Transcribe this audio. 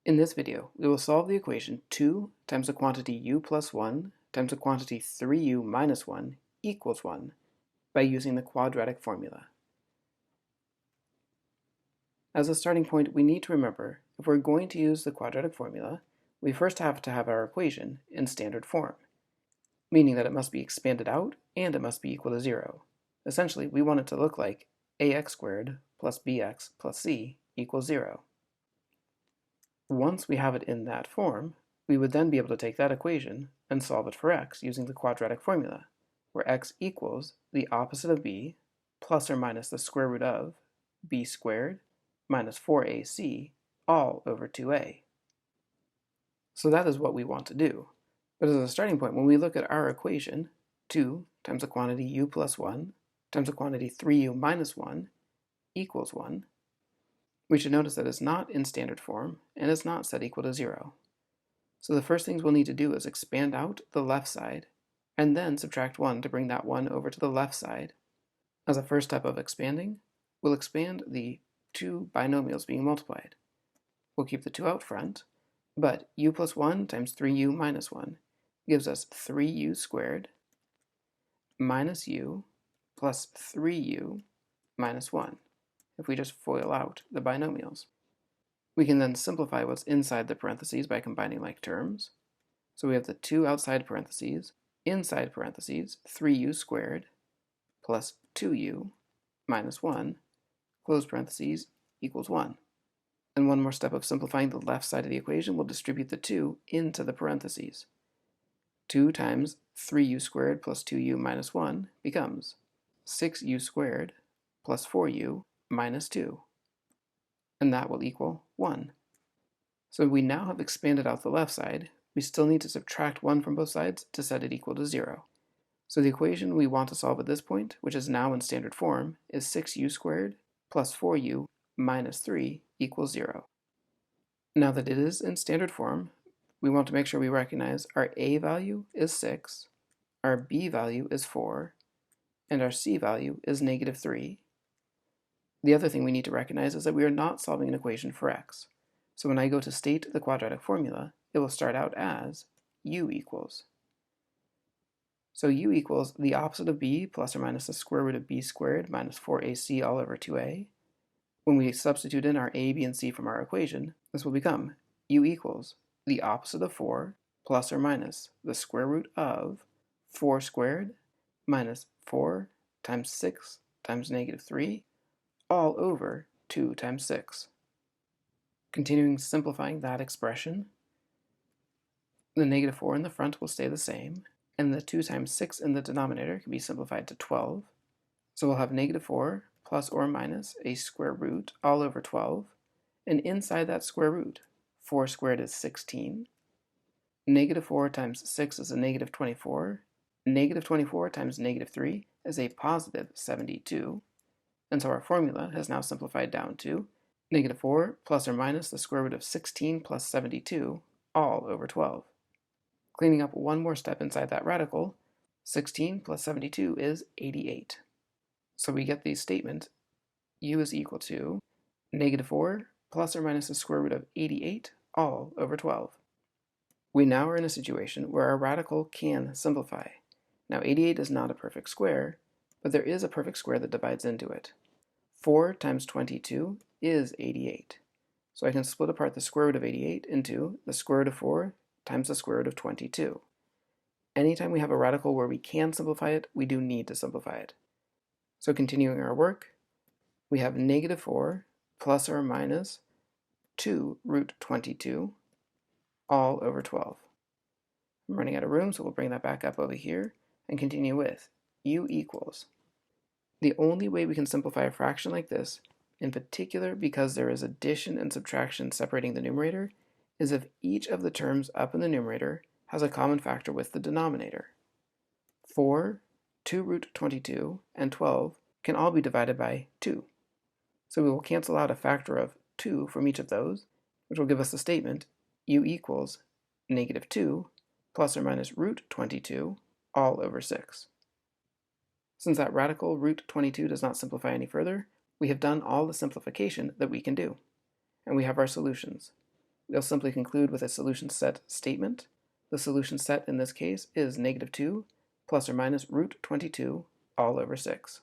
In this video, we will solve the equation 2 times the quantity u plus 1 times the quantity 3u minus 1 equals 1 by using the quadratic formula. As a starting point, we need to remember if we're going to use the quadratic formula, we first have to have our equation in standard form, meaning that it must be expanded out and it must be equal to 0. Essentially, we want it to look like ax squared plus bx plus c equals 0. Once we have it in that form, we would then be able to take that equation and solve it for x using the quadratic formula, where x equals the opposite of b plus or minus the square root of b squared minus 4ac all over 2a. So that is what we want to do. But as a starting point, when we look at our equation, 2 times the quantity u plus 1 times the quantity 3u minus 1 equals 1, we should notice that it's not in standard form and it's not set equal to 0. So the first things we'll need to do is expand out the left side and then subtract 1 to bring that 1 over to the left side. As a first step of expanding, we'll expand the two binomials being multiplied. We'll keep the 2 out front, but u plus 1 times 3u minus 1 gives us 3u squared minus u plus 3u minus 1. If we just FOIL out the binomials. We can then simplify what's inside the parentheses by combining like terms. So we have the 2 outside parentheses, inside parentheses, 3u squared plus 2u minus 1, close parentheses, equals 1. And one more step of simplifying the left side of the equation, we'll distribute the 2 into the parentheses. 2 times 3u squared plus 2u minus 1 becomes 6u squared plus 4u minus 2, and that will equal 1. So we now have expanded out the left side. We still need to subtract 1 from both sides to set it equal to 0. So the equation we want to solve at this point, which is now in standard form, is 6u squared plus 4u minus 3 equals 0. Now that it is in standard form, we want to make sure we recognize our a value is 6, our b value is 4, and our c value is negative 3. The other thing we need to recognize is that we are not solving an equation for x. So when I go to state the quadratic formula, it will start out as u equals. So u equals the opposite of b plus or minus the square root of b squared minus 4ac all over 2a. When we substitute in our a, b, and c from our equation, this will become u equals the opposite of 4 plus or minus the square root of 4 squared minus 4 times 6 times negative 3 all over 2 times 6. Continuing simplifying that expression, the negative 4 in the front will stay the same, and the 2 times 6 in the denominator can be simplified to 12. So we'll have negative 4 plus or minus a square root all over 12, and inside that square root, 4 squared is 16. Negative 4 times 6 is a negative 24. Negative 24 times negative 3 is a positive 72. And so our formula has now simplified down to negative 4 plus or minus the square root of 16 plus 72 all over 12. Cleaning up one more step inside that radical, 16 plus 72 is 88. So we get the statement u is equal to negative 4 plus or minus the square root of 88 all over 12. We now are in a situation where our radical can simplify. Now 88 is not a perfect square, but there is a perfect square that divides into it. 4 times 22 is 88. So I can split apart the square root of 88 into the square root of 4 times the square root of 22. Anytime we have a radical where we can simplify it, we do need to simplify it. So continuing our work, we have negative 4 plus or minus 2 root 22 all over 12. I'm running out of room, so we'll bring that back up over here and continue with u equals. The only way we can simplify a fraction like this, in particular because there is addition and subtraction separating the numerator, is if each of the terms up in the numerator has a common factor with the denominator. 4, 2 root 22, and 12 can all be divided by 2. So we will cancel out a factor of 2 from each of those, which will give us the statement u equals negative 2 plus or minus root 22 all over 6. Since that radical root 22 does not simplify any further, we have done all the simplification that we can do, and we have our solutions. we'll simply conclude with a solution set statement. The solution set in this case is -2 plus or minus root 22 all over 6.